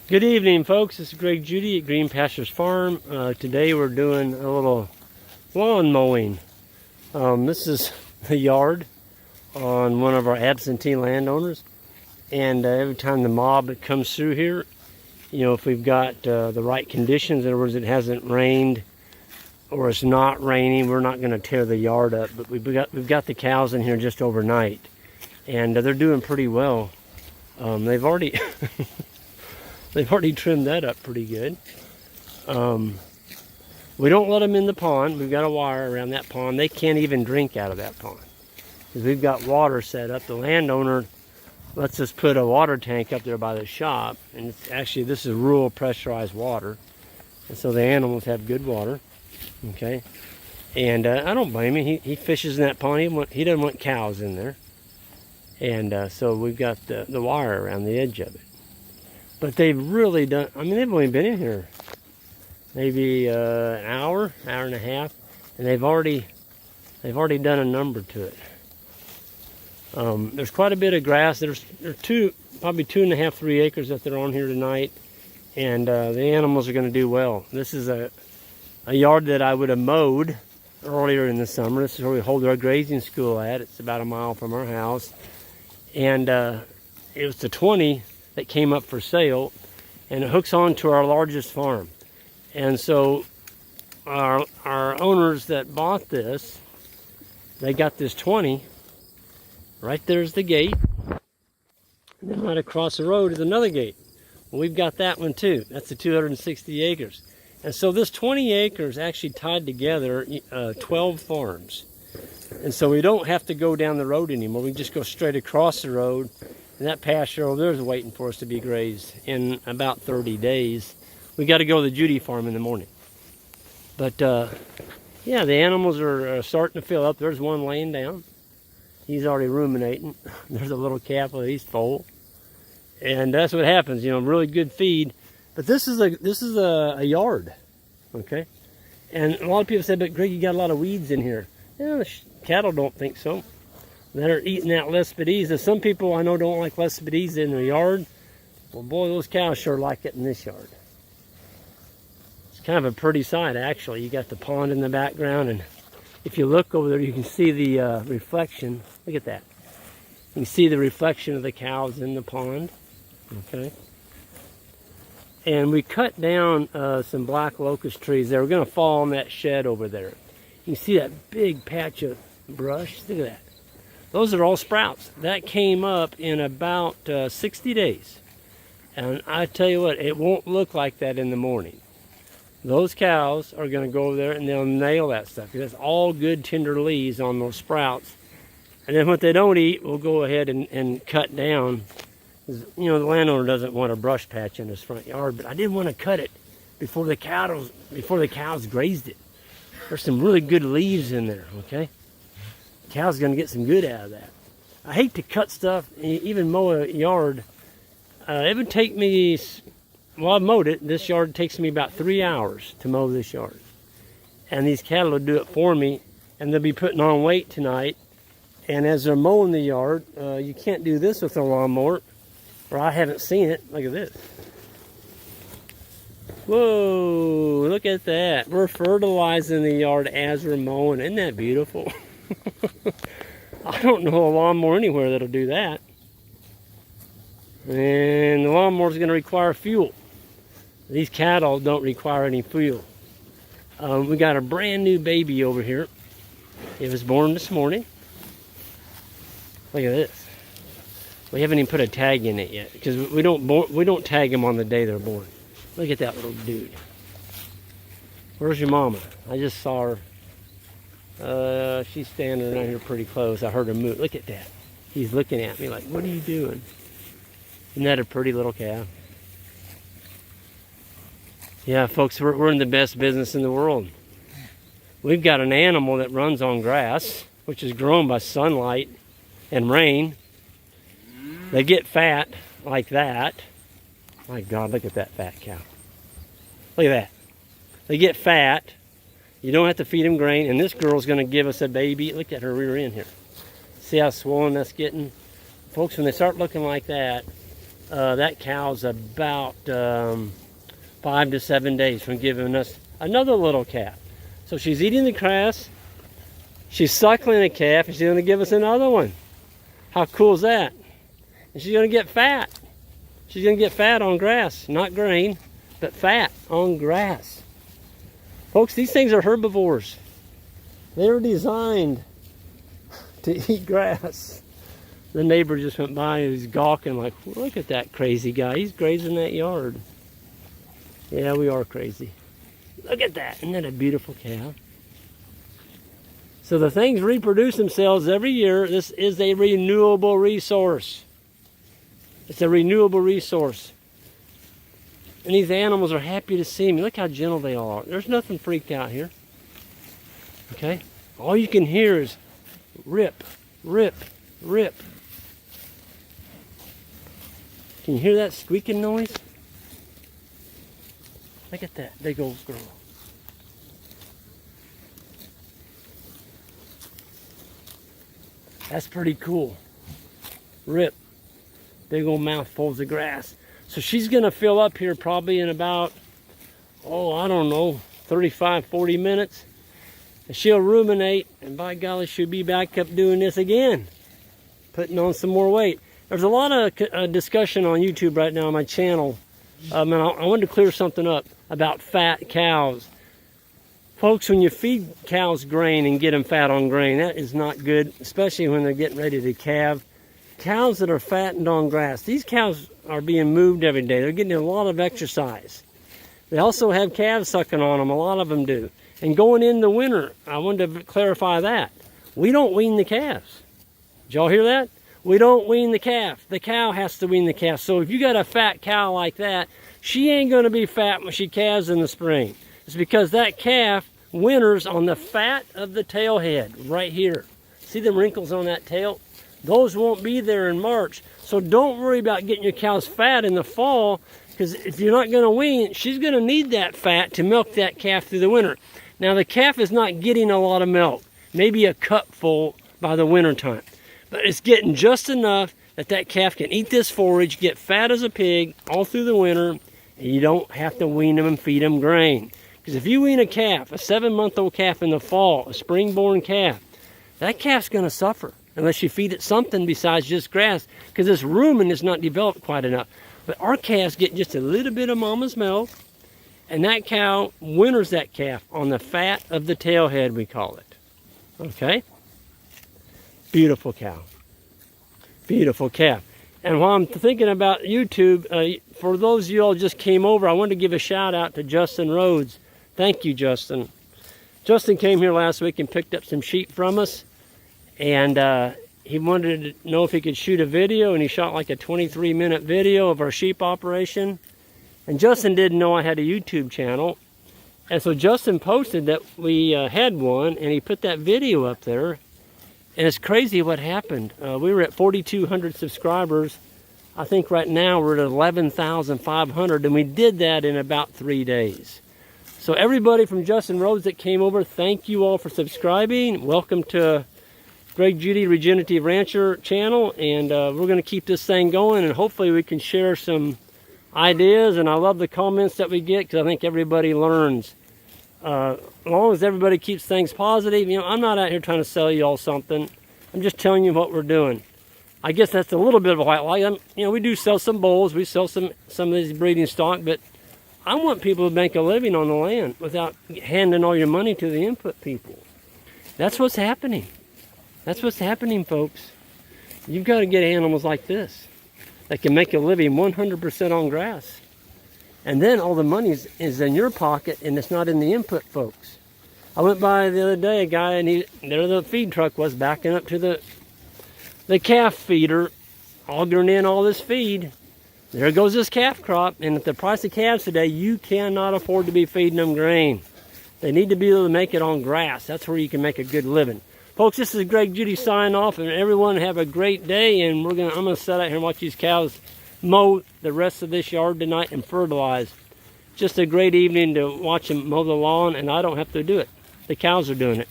Good evening, folks. This is Judy at Green Pastures Farm. Today we're doing a little lawn mowing. This is the yard on one of our absentee landowners, and every time the mob comes through here, you know, if we've got the right conditions, in other words, it hasn't rained or it's not raining, we're not going to tear the yard up. But we've got the cows in here just overnight, and they're doing pretty well. They've already They've already trimmed that up pretty good. We don't let them in the pond. We've got a wire around that pond. They can't even drink out of that pond because we've got water set up. The landowner lets us put a water tank up there by the shop, and it's actually, this is rural pressurized water, and so the animals have good water. Okay, and I don't blame him. He fishes in that pond. He doesn't want cows in there, and so we've got the wire around the edge of it. But they've really done, I mean, they've only been in here maybe an hour and a half, and they've already done a number to it. There's quite a bit of grass. There's probably 2.5, 3 acres that they're on here tonight, and the animals are going to do well. This is a yard that I would have mowed earlier in the summer. This is where we hold our grazing school at. It's about a mile from our house, and it was the 20 that came up for sale, and it hooks on to our largest farm. And so our owners that bought this, they got this 20. Right there's the gate, and then right across the road is another gate. Well, we've got that one too. That's the 260 acres. And so this 20 acres actually tied together 12 farms. And so we don't have to go down the road anymore. We just go straight across the road. And that pasture over there is waiting for us to be grazed in about 30 days. We got to go to the Judy farm in the morning. But yeah, the animals are starting to fill up. There's one laying down. He's already ruminating. There's a little calf, he's full. And that's what happens, you know, really good feed. But this is a yard, okay? And a lot of people said, but Greg, you got a lot of weeds in here. Yeah, the cattle don't think so. That are eating that Lespedeza. And some people I know don't like Lespedeza in their yard. Well, boy, those cows sure like it in this yard. It's kind of a pretty sight, actually. You got the pond in the background, and if you look over there, you can see the reflection. Look at that. You can see the reflection of the cows in the pond. Okay. And we cut down some black locust trees. They were going to fall on that shed over there. You can see that big patch of brush. Look at that. Those are all sprouts. That came up in about 60 days. And I tell you what, it won't look like that in the morning. Those cows are going to go over there and they'll nail that stuff. Because that's all good tender leaves on those sprouts. And then what they don't eat, we'll go ahead and cut down. You know, the landowner doesn't want a brush patch in his front yard, but I didn't want to cut it before the cows grazed it. There's some really good leaves in there, okay? Cow's gonna get some good out of that. I hate to cut stuff, even mow a yard. It would take me, well, I've mowed it. This yard takes me about 3 hours to mow this yard. And these cattle will do it for me, and they'll be putting on weight tonight. And as they're mowing the yard, you can't do this with a lawnmower, or I haven't seen it. Look at this. Whoa, look at that. We're fertilizing the yard as we're mowing. Isn't that beautiful? I don't know a lawnmower anywhere that'll do that. And the lawnmower is going to require fuel. These cattle don't require any fuel. We got a brand new baby over here. It was born this morning. Look at this. We haven't even put a tag in it yet because we don't tag them on the day they're born. Look at that little dude. Where's your mama? I just saw her. She's standing around here pretty close. I heard her move. Look at that. He's looking at me like, what are you doing? Isn't that a pretty little cow? Yeah, folks, we're in the best business in the world. We've got an animal that runs on grass, which is grown by sunlight and rain. They get fat like that. My God, look at that fat cow. Look at that. They get fat. You don't have to feed them grain, and this girl's going to give us a baby. Look at her rear end here. See how swollen that's getting? Folks, when they start looking like that, that cow's about 5 to 7 days from giving us another little calf. So she's eating the grass, she's suckling a calf, and she's going to give us another one. How cool is that? And she's going to get fat. She's going to get fat on grass, not grain, but fat on grass. Folks, these things are herbivores. They're designed to eat grass. The neighbor just went by and he's gawking like, look at that crazy guy. He's grazing that yard. Yeah, we are crazy. Look at that. Isn't that a beautiful cow? So the things reproduce themselves every year. This is a renewable resource. It's a renewable resource. And these animals are happy to see me. Look how gentle they all are. There's nothing freaked out here. Okay? All you can hear is rip, rip, rip. Can you hear that squeaking noise? Look at that big old girl. That's pretty cool. Rip. Big old mouthfuls of grass. So she's going to fill up here probably in about, I don't know, 35, 40 minutes. And she'll ruminate, and by golly, she'll be back up doing this again. Putting on some more weight. There's a lot of discussion on YouTube right now on my channel. And I wanted to clear something up about fat cows. Folks, when you feed cows grain and get them fat on grain, that is not good, especially when they're getting ready to calve. Cows that are fattened on grass, these cows are being moved every day. They're getting a lot of exercise. They also have calves sucking on them, a lot of them do. And going in the winter, I wanted to clarify that. We don't wean the calves. Did y'all hear that? We don't wean the calf. The cow has to wean the calf. So if you got a fat cow like that, she ain't going to be fat when she calves in the spring. It's because that calf winters on the fat of the tail head right here. See the wrinkles on that tail? Those won't be there in March. So don't worry about getting your cows fat in the fall, because if you're not going to wean, she's going to need that fat to milk that calf through the winter. Now the calf is not getting a lot of milk, maybe a cupful by the winter time, but it's getting just enough that that calf can eat this forage, get fat as a pig all through the winter, and you don't have to wean them and feed them grain. Because if you wean a calf, a 7-month-old calf in the fall, a spring-born calf, that calf's going to suffer unless you feed it something besides just grass, because this rumen is not developed quite enough. But our calves get just a little bit of mama's milk, and that cow winters that calf on the fat of the tail head, we call it. Okay? Beautiful cow. Beautiful calf. And while I'm thinking about YouTube, for those of you all just came over, I wanted to give a shout out to Justin Rhodes. Thank you, Justin. Justin came here last week and picked up some sheep from us. And he wanted to know if he could shoot a video, and he shot like a 23-minute video of our sheep operation. And Justin didn't know I had a YouTube channel. And so Justin posted that we had one, and he put that video up there. And it's crazy what happened. We were at 4,200 subscribers. I think right now we're at 11,500, and we did that in about 3 days. So everybody from Justin Rhodes that came over, thank you all for subscribing. Welcome to Greg Judy Regenerative Rancher channel, and we're going to keep this thing going, and hopefully we can share some ideas. And I love the comments that we get, because I think everybody learns. As long as everybody keeps things positive, I'm not out here trying to sell you all something. I'm just telling you what we're doing. I guess that's a little bit of a white lie. We do sell some bulls, we sell some of these breeding stock, but I want people to make a living on the land without handing all your money to the input people. That's what's happening. That's what's happening, folks. You've got to get animals like this that can make a living 100% on grass. And then all the money is in your pocket, and it's not in the input folks. I went by the other day, a guy, and there the feed truck was backing up to the calf feeder, augering in all this feed. There goes this calf crop, and at the price of calves today, you cannot afford to be feeding them grain. They need to be able to make it on grass. That's where you can make a good living. Folks, this is Greg Judy signing off, and everyone have a great day. And I'm gonna sit out here and watch these cows mow the rest of this yard tonight and fertilize. Just a great evening to watch them mow the lawn, and I don't have to do it. The cows are doing it.